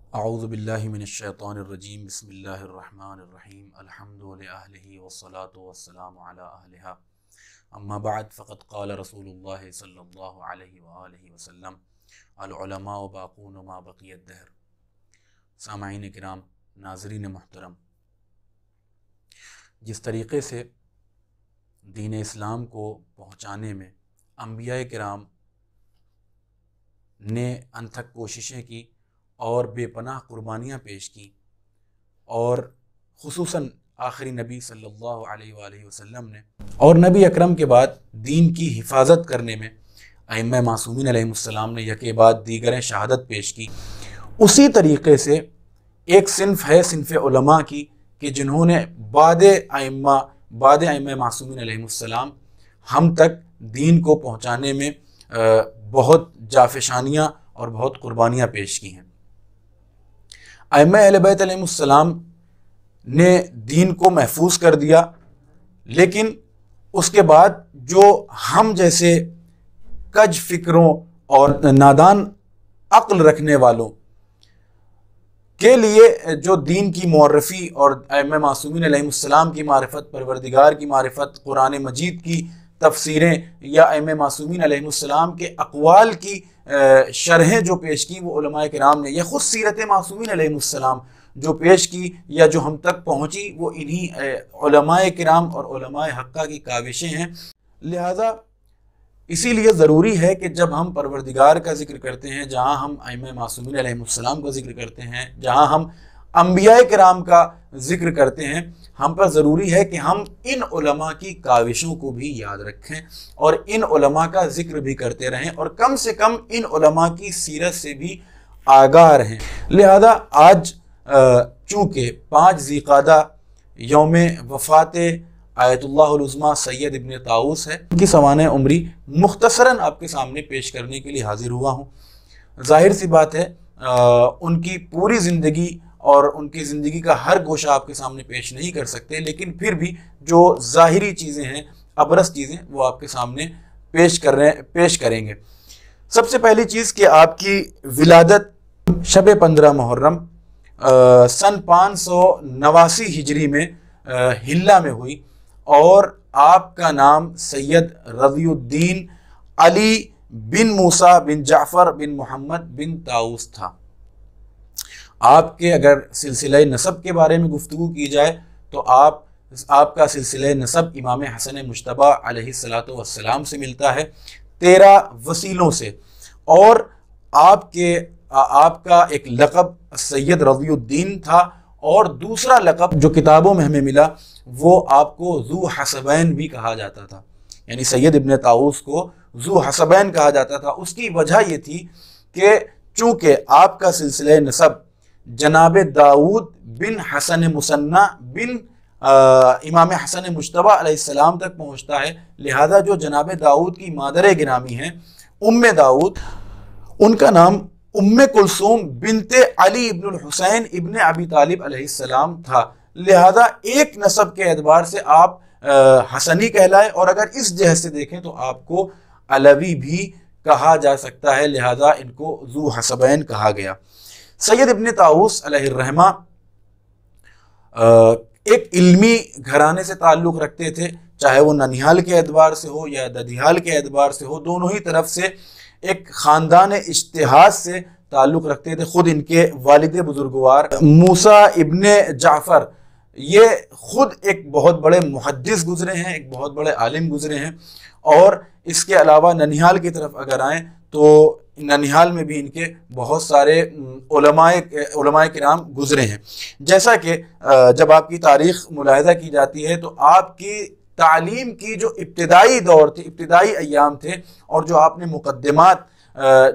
अऊज़ु बिल्लाहि मिनश्शैतानिर्रजीम बिस्मिल्लाहिर्रहमानिर्रहीम अल्हम्दु लिअहलिही वस्सलातु वस्सलामु अला अहलिहा अम्मा बअद फ़क़द क़ाल रसूलुल्लाह सल्लल्लाहु अलैहि व आलिहि वसल्लम अल उलमाउ बाक़ून मा बक़ियद दहर। सामाईन किराम, नाज़रीन मुहतरम, जिस तरीक़े से दीन इस्लाम को पहुँचाने में अंबिया किराम ने अनथक कोशिशें की और बेपनाह कुर्बानियाँ पेश की, और ख़ुसूसन आखिरी नबी सल्लल्लाहु अलैहि वसल्लम ने और नबी अकरम के बाद दीन की हिफाजत करने में अइम्मा मासूमीन अलैहिमुस्सलाम ने यके बाद दीगरें शहादत पेश की। उसी तरीक़े से एक सिन्फ़ है सिन्फ़ उलमा की कि जिन्होंने बाद अइम्मा मासूमीन अलैहिमुस्सलाम हम तक दीन को पहुँचाने में बहुत जाफ़शानियाँ और बहुत कुर्बानियाँ पेश की हैं। अइम्मा अहले बैत अलैहिमुस्सलाम ने दीन को महफूज कर दिया, लेकिन उसके बाद जो हम जैसे कज फ़िक्रों और नादान अक्ल रखने वालों के लिए जो दीन की मुअर्रफ़ी और अइम्मा मासूमीन अलैहिमुस्सलाम की मारिफत, परवरदिगार की मारिफत, कुरान मजीद की तफसीरें या अइम्मा मासूमीन अलैहिमुस्सलाम के अक़वाल की शरहें जो पेश की वो उलमाए किराम ने, या ख़ुद सीरत मासूमीन अलैहिमुस्सलाम जो पेश की या जो हम तक पहुँची, वो इन्हीं उलमाए किराम और उलमाए हक़्क़ा की काविशें हैं। लिहाजा इसीलिए ज़रूरी है कि जब हम परवरदिगार का ज़िक्र करते हैं, जहाँ हम अइम्मा मासूमीन अलैहिमुस्सलाम का ज़िक्र करते हैं, जहाँ हम अंबिया किराम का ज़िक्र करते हैं, हम पर ज़रूरी है कि हम इन उलमा की काविशों को भी याद रखें और इन उलमा का ज़िक्र भी करते रहें और कम से कम इन उलमा की सीरत से भी आगाह रहें। लिहाजा आज चूँकि 5 ज़िलक़ादा यौम वफ़ात आयतुल्लाहुल उज़्मा सैयद इब्न ताऊस है, उनकी सवाने उम्री मुख्तसरन आपके सामने पेश करने के लिए हाजिर हुआ हूँ। ज़ाहिर सी बात है उनकी पूरी ज़िंदगी और उनकी ज़िंदगी का हर गोशा आपके सामने पेश नहीं कर सकते, लेकिन फिर भी जो ज़ाहिरी चीज़ें हैं, अबरज़ चीज़ें, वो आपके सामने पेश करेंगे। सबसे पहली चीज़ कि आपकी विलादत शब 15 मुहर्रम सन 589 हिजरी में हिल्ला में हुई और आपका नाम सैयद रज़ियुद्दीन अली बिन मूसा बिन जाफ़र बिन मोहम्मद बिन ताऊस था। आपके अगर सिलसिला नसब के बारे में गुफ्तगू की जाए तो आपका सिलसिला नसब इमाम हसन मुज्तबा अलैहिस्सलातु वस्सलाम से मिलता है 13 वसीलों से, और आपका एक लक़ब सैयद रज़ियुद्दीन था और दूसरा लक़ब जो किताबों में हमें मिला वो आपको ज़ू हसबैन भी कहा जाता था, यानी सैयद इब्न ताऊस को ज़ू हसबैन कहा जाता था। उसकी वजह ये थी कि चूँकि आपका सिलसिला नसब जनाब दाऊद बिन हसन मुसन्ना बिन इमाम हसन मुज्तबा अलैहिस्सलाम तक पहुँचता है, लिहाजा जो जनाब दाऊद की मादर गिरामी हैं उम्मे दाऊद, उनका नाम उम्मे कुलसूम बिनते अली इब्नुल हुसैन इब्न अबी तालिब अलैहिस्सलाम था। लिहाजा एक नसब के एतबार से आप हसनी कहलाए, और अगर इस जहत से देखें तो आपको अलवी भी कहा जा सकता है, लिहाजा इनको ज़ू हसबैन कहा गया। सैयद इब्न ताऊस अलैहिर्रहमा एक इल्मी घराने से ताल्लुक़ रखते थे, चाहे वो ननिहाल के एतबार से हो या ददिहाल के एतबार से हो, दोनों ही तरफ से एक ख़ानदान इज्तिहाद से ताल्लुक़ रखते थे। ख़ुद इनके वालिद बुजुर्गवार मूसा इब्न जाफ़र ये ख़ुद एक बहुत बड़े मुहद्दिस गुज़रे हैं, एक बहुत बड़े आलिम गुज़रे हैं, और इसके अलावा ननिहाल की तरफ अगर आएँ तो ननिहाल में भी इनके बहुत सारे उलमाए किराम गुज़रे हैं। जैसा कि जब आपकी तारीख़ मुलाहिज़ा की जाती है तो आपकी तालीम की जो इब्तिदाई दौर थे, इब्तिदाई अय्याम थे, और जो आपने मुक़द्दिमात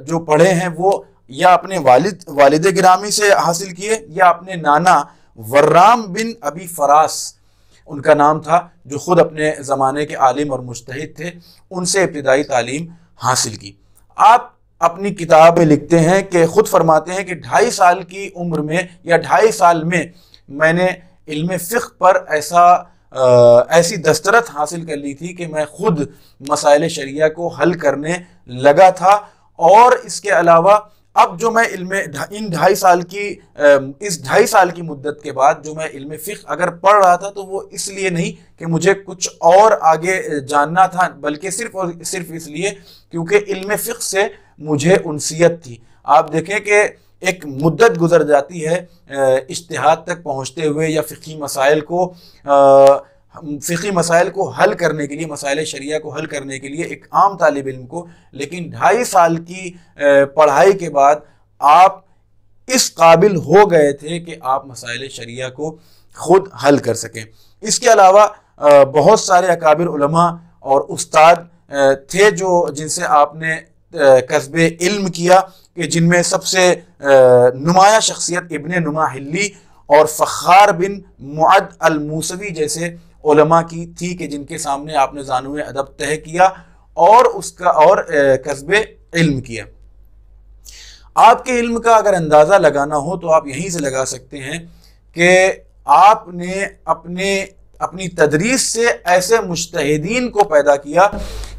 जो पढ़े हैं वो या अपने वालिद गिरामी से हासिल किए या अपने नाना वर्राम बिन अबी फरास उनका नाम था, जो ख़ुद अपने ज़माने के आलिम और मुज्तहिद थे, उनसे इब्तिदाई तालीम हासिल की। आप अपनी किताब में लिखते हैं कि ख़ुद फरमाते हैं कि 2.5 साल की उम्र में या 2.5 साल में मैंने इल्म फ़िक़्ह पर ऐसी दस्तरत हासिल कर ली थी कि मैं खुद मसाइल शरिया को हल करने लगा था, और इसके अलावा अब जो मैं इन 2.5 साल की इस 2.5 साल की मुद्दत के बाद जो मैं इल्म फ़िक़्ह अगर पढ़ रहा था तो वो इसलिए नहीं कि मुझे कुछ और आगे जानना था, बल्कि सिर्फ और सिर्फ इसलिए क्योंकि इल्म फ़िक़्ह से मुझे उनसियत थी। आप देखें कि एक मुद्दत गुजर जाती है इज्तिहाद तक पहुँचते हुए या फ़िक़्ही मसाइल को हल करने के लिए, मसाइल शरिया को हल करने के लिए एक आम तालिब इल्म को, लेकिन 2.5 साल की पढ़ाई के बाद आप इस काबिल हो गए थे कि आप मसाइल शरिया को खुद हल कर सकें। इसके अलावा बहुत सारे अकाबिर उलमा और उस्ताद थे जिनसे आपने कस्बे इल्म किया, कि जिनमें सबसे नुमाया शख्सियत इब्ने नुमा हिल्ली और फ़ख़्ख़ार बिन मुअद अल मूसवी जैसे उलमा की थी, कि जिनके सामने आपने ज़ानुए अदब तय किया और कस्बे इल्म किया। आपके इल्म का अगर अंदाज़ा लगाना हो तो आप यहीं से लगा सकते हैं कि आपने अपनी तदरीस से ऐसे मुज्तहिदीन को पैदा किया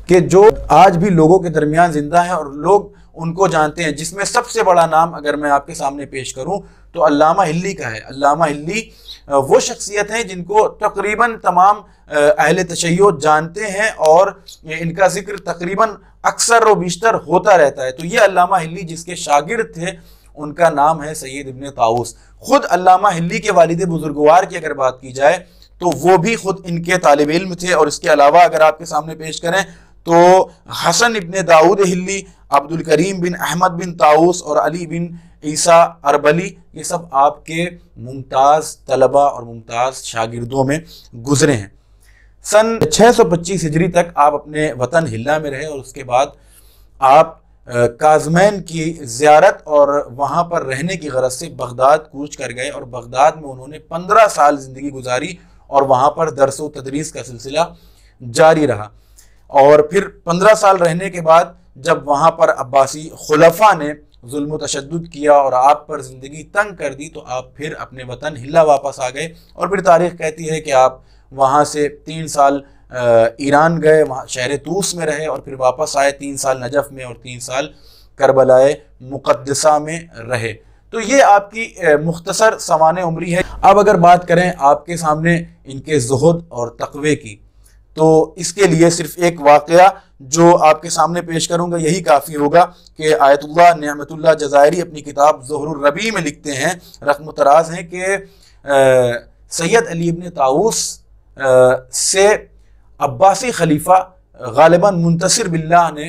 कि जो आज भी लोगों के दरमियान जिंदा हैं और लोग उनको जानते हैं, जिसमें सबसे बड़ा नाम अगर मैं आपके सामने पेश करूं तो अल्लामा हिल्ली का है। अल्लामा हिल्ली वो शख्सियत हैं जिनको तकरीबन तमाम अहले तशय्यो जानते हैं और इनका जिक्र तकरीबन अक्सर व बिश्तर होता रहता है। तो ये अल्लामा हिल्ली जिसके शागिर्द थे उनका नाम है सैयद इब्ने ताऊस। खुद अल्लामा हिल्ली के वालिद बुजुर्गवार की अगर बात की जाए तो वो भी खुद इनके तालिब इल्म थे। और इसके अलावा अगर आपके सामने पेश करें तो हसन इब्ने दाऊद हिल्ली, अब्दुल करीम बिन अहमद बिन ताऊस और अली बिन ईसा अरबली, ये सब आपके मुमताज़ तलबा और मुमताज़ शागिर्दों में गुजरे हैं। सन 625 हिजरी तक आप अपने वतन हिल्ला में रहे और उसके बाद आप काज़मैन की ज़ियारत और वहाँ पर रहने की गरज से बगदाद कूच कर गए और बगदाद में उन्होंने 15 साल ज़िंदगी गुजारी और वहाँ पर दर्स व तदरीस का सिलसिला जारी रहा। और फिर 15 साल रहने के बाद जब वहाँ पर अब्बासी खुलफा ने जुल्म तशद्दुद किया और आप पर ज़िंदगी तंग कर दी तो आप फिर अपने वतन हिल्ला वापस आ गए। और फिर तारीख़ कहती है कि आप वहाँ से 3 साल ईरान गए, वहाँ शहर तूस में रहे और फिर वापस आए, 3 साल नजफ़ में और 3 साल करबलाए मुक़द्दसा में रहे। तो ये आपकी मुख्तसर सवाने उम्री है। अब अगर बात करें आपके सामने इनके ज़ुहद और तक़वे की, तो इसके लिए सिर्फ एक वाक़या जो आपके सामने पेश करूँगा यही काफ़ी होगा कि आयतुल्लाह नेमतुल्लाह जज़ायरी अपनी किताब ज़ुहरुर रबी में लिखते हैं, रक़्म तराज़ हैं कि सैयद अली इब्ने ताऊस से अब्बासी खलीफा गालिबन मुंतसिर बिल्लाह ने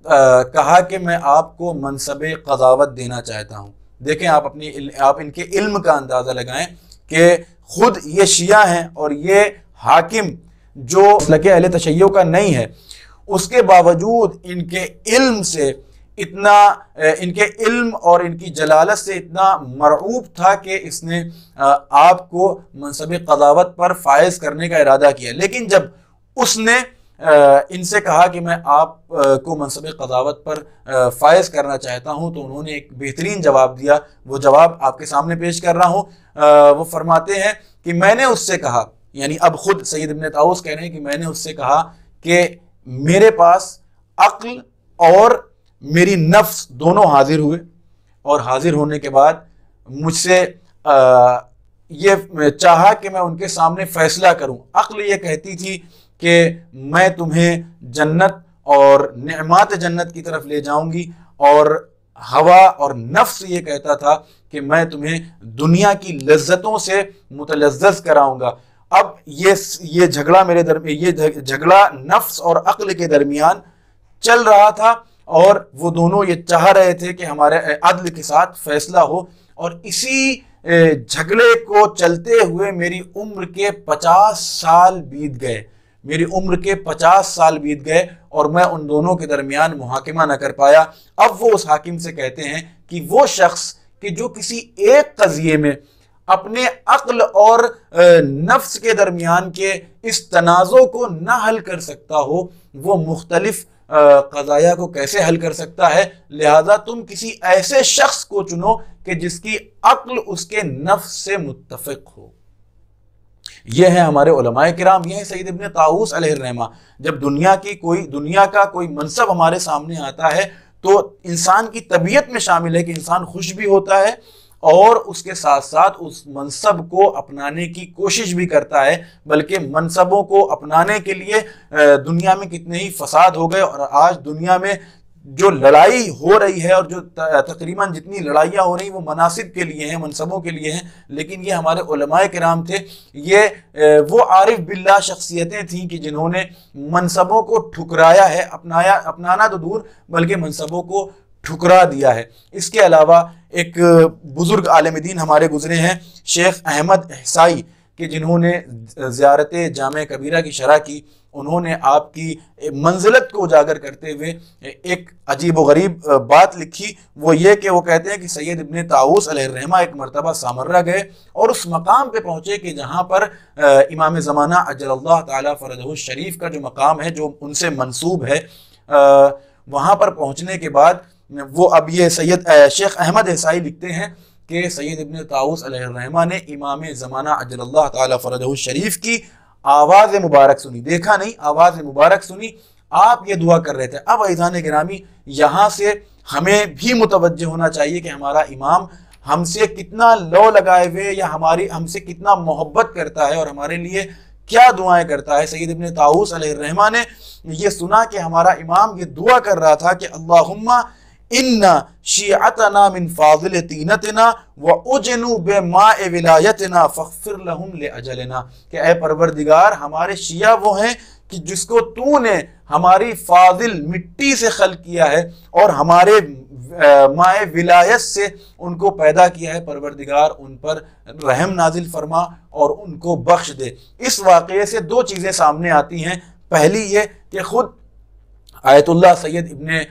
कहा कि मैं आपको मनसब क़ज़ावत देना चाहता हूँ। देखें आप इनके इल्म का अंदाज़ा लगाएं कि खुद ये शिया हैं और ये हाकिम जो मसलके अहले तशय्यो का नहीं है, उसके बावजूद इनके इल्म और इनकी जलालत से इतना मरऊब था कि इसने आपको मनसब क़ज़ावत पर फायज़ करने का इरादा किया। लेकिन जब उसने इनसे कहा कि मैं आपको मनसब क़ज़ावत पर फायज़ करना चाहता हूँ तो उन्होंने एक बेहतरीन जवाब दिया। वो जवाब आपके सामने पेश कर रहा हूँ। वो फरमाते हैं कि मैंने उससे कहा, यानी अब खुद सैयद इब्ने ताऊस कह रहे हैं कि मैंने उससे कहा कि मेरे पास अक्ल और मेरी नफ्स दोनों हाजिर हुए और हाजिर होने के बाद मुझसे ये चाहा कि मैं उनके सामने फैसला करूं। अक्ल ये कहती थी कि मैं तुम्हें जन्नत और नेमात जन्नत की तरफ ले जाऊंगी और हवा और नफ्स ये कहता था कि मैं तुम्हें दुनिया की लज्जतों से मुतलज़्ज़ज़ कराऊंगा। अब ये झगड़ा नफ्स और अक्ल के दरमियान चल रहा था और वो दोनों ये चाह रहे थे कि हमारे अदल के साथ फैसला हो। और इसी झगड़े को चलते हुए मेरी उम्र के 50 साल बीत गए और मैं उन दोनों के दरमियान मुहाकिमा न कर पाया। अब वो उस हाकिम से कहते हैं कि वो शख्स कि जो किसी एक कज़िये में अपने अक्ल और नफ्स के दरमियान के इस तनाज़ो को न हल कर सकता हो, वो मुख्तलिफ क़ज़ाया को कैसे हल कर सकता है। लिहाजा तुम किसी ऐसे शख्स को चुनो कि जिसकी अक्ल उसके नफ्स से मुत्तफ़िक़ हो। ये है हमारे उलमाए किराम, ये है सैयद इब्ने ताऊस अलैहिर्रहमा। जब दुनिया का कोई मनसब हमारे सामने आता है तो इंसान की तबीयत में शामिल है कि इंसान खुश भी होता है और उसके साथ साथ उस मनसब को अपनाने की कोशिश भी करता है। बल्कि मनसबों को अपनाने के लिए दुनिया में कितने ही फसाद हो गए, और आज दुनिया में जो लड़ाई हो रही है और जो तकरीबन जितनी लड़ाइयाँ हो रही वो मनासिब के लिए हैं, मनसबों के लिए हैं, लेकिन ये हमारे उलमाए किराम थे, ये वो आरिफ बिल्लाह शख्सियतें थीं कि जिन्होंने मनसबों को ठुकराया है, अपनाना तो दूर बल्कि मनसबों को ठुकरा दिया है। इसके अलावा एक बुजुर्ग आलिम दीन हमारे गुजरे हैं, शेख अहमद एहसाई, कि जिन्होंने ज़ियारत जामे कबीरा की शरह की। उन्होंने आपकी मंजिलत को उजागर करते हुए एक अजीब व गरीब बात लिखी। वो ये कि वो कहते हैं कि सैयद इब्ने ताऊस अलैहिर्रहमा एक मरतबा सामर्रा गए और उस मकाम पे पहुँचे कि जहाँ पर इमाम ज़माना अज्जलल्लाहु ताला फरजहु शरीफ का जो मकाम है, जो उनसे मंसूब है, वहाँ पर पहुँचने के बाद वो, अब ये सैयद शेख अहमद एहसाई लिखते हैं कि सैयद इब्ने ताऊस अलैहिर्रहमा ने इमाम ज़माना अज्जलल्लाहु ताला फरजहु शरीफ की आवाज़ मुबारक सुनी, देखा नहीं, आवाज़ मुबारक सुनी, आप ये दुआ कर रहे थे। अब अज़ीज़ान गिरामी, यहाँ से हमें भी मुतवज्जे होना चाहिए कि हमारा इमाम हमसे कितना लो लगाए हुए या हमसे कितना मोहब्बत करता है और हमारे लिए क्या दुआएं करता है। सैयद इब्ने ताऊस अलैहिर्रहमा ने ये सुना कि हमारा इमाम ये दुआ कर रहा था कि अल्लाहुम्मा इन्ना शिअतना मिन फाज़िल तीनतना व उजनु बिमाए विलायतना फग़फिर लहुम लिअजलिना, कि ऐ परवरदिगार, हमारे शिया वो हैं कि जिसको तूने हमारी फाजिल मिट्टी से खल्क किया है और हमारे माए विलायत से उनको पैदा किया है। परवरदिगार, उन पर रहम नाजिल फरमा और उनको बख्श दे। इस वाक़ये से दो चीज़ें सामने आती हैं। पहली ये कि खुद आयतुल्लाह सैयद इब्ने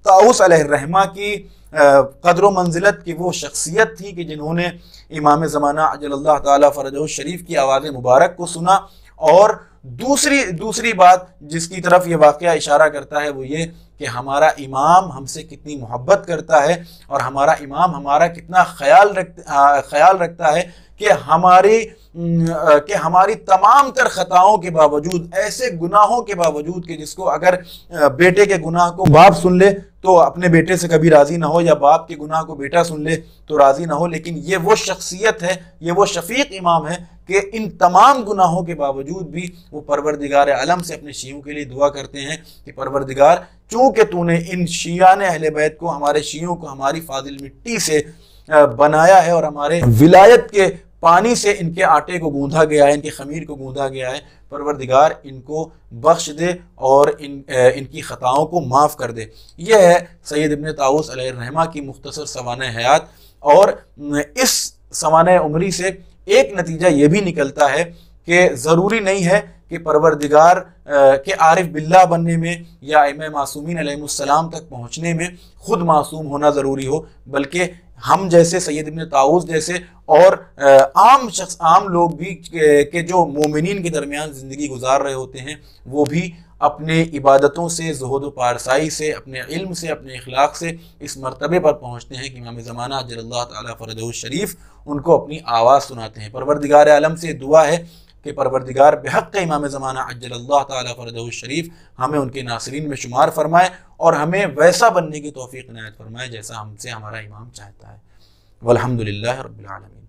ताऊस अलैहिर्रहमा की क़द्र मंजिलत की वो शख्सियत थी कि जिन्होंने इमाम ज़माना अज्जलल्लाहु ताला फरजहु शरीफ की आवाज़ मुबारक को सुना। और दूसरी बात जिसकी तरफ ये वाक़या इशारा करता है वो ये कि हमारा इमाम हमसे कितनी मोहब्बत करता है और हमारा इमाम हमारा कितना ख्याल रखता है कि हमारी तमाम तर ख़ताओं के बावजूद, ऐसे गुनाहों के बावजूद कि जिसको अगर बेटे के गुनाह को बाप सुन ले तो अपने बेटे से कभी राज़ी ना हो, या बाप के गुनाह को बेटा सुन ले तो राज़ी ना हो, लेकिन ये वो शख्सियत है, ये वो शफ़ीक इमाम है कि इन तमाम गुनाहों के बावजूद भी वो परवरदिगार आलम से अपने शियों के लिए दुआ करते हैं कि परवरदिगार, चूँकि तूने इन शियाने अहले बैत को, हमारे शियों को हमारी फाजिल मिट्टी से बनाया है और हमारे विलायत के पानी से इनके आटे को गूंधा गया है, इनके खमीर को गूंधा गया है, परवरदिगार इनको बख्श दे और इनकी ख़ताओं को माफ़ कर दे। यह है सैयद इब्ने ताऊस अलैहिर्रहमा की मुख्तसर सवाने हयात। और इस सवाने उम्री से एक नतीजा ये भी निकलता है कि ज़रूरी नहीं है कि परवरदिगार के आरिफ बिल्लाह बनने में या इमाम मासूमीन अलैहिमुस्सलाम तक पहुँचने में ख़ुद मासूम होना ज़रूरी हो, बल्कि हम जैसे सैयद इब्ने ताऊस जैसे और आम लोग भी के जो मोमिनीन के दरमियान ज़िंदगी गुजार रहे होते हैं, वो भी अपने इबादतों से, ज़ुहद व पारसाई से, अपने इल्म से, अपने इखलाक से इस मर्तबे पर पहुँचते हैं कि इमाम ज़माना अज्जलल्लाहु ताला फरजहु शरीफ उनको अपनी आवाज़ सुनाते हैं। परवरदिगार आलम से दुआ है कि परवरदिगार बेहक़ इमाम ज़माना अज्जलल्लाहु ताला फरजहु शरीफ हमें उनके नासिरीन में शुमार फरमाए और हमें वैसा बनने की तौफ़ीक़ इनायत फरमाए जैसा हमसे हमारा इमाम चाहता है। वल्हम्दुलिल्लाहि रब्बिल आलमीन।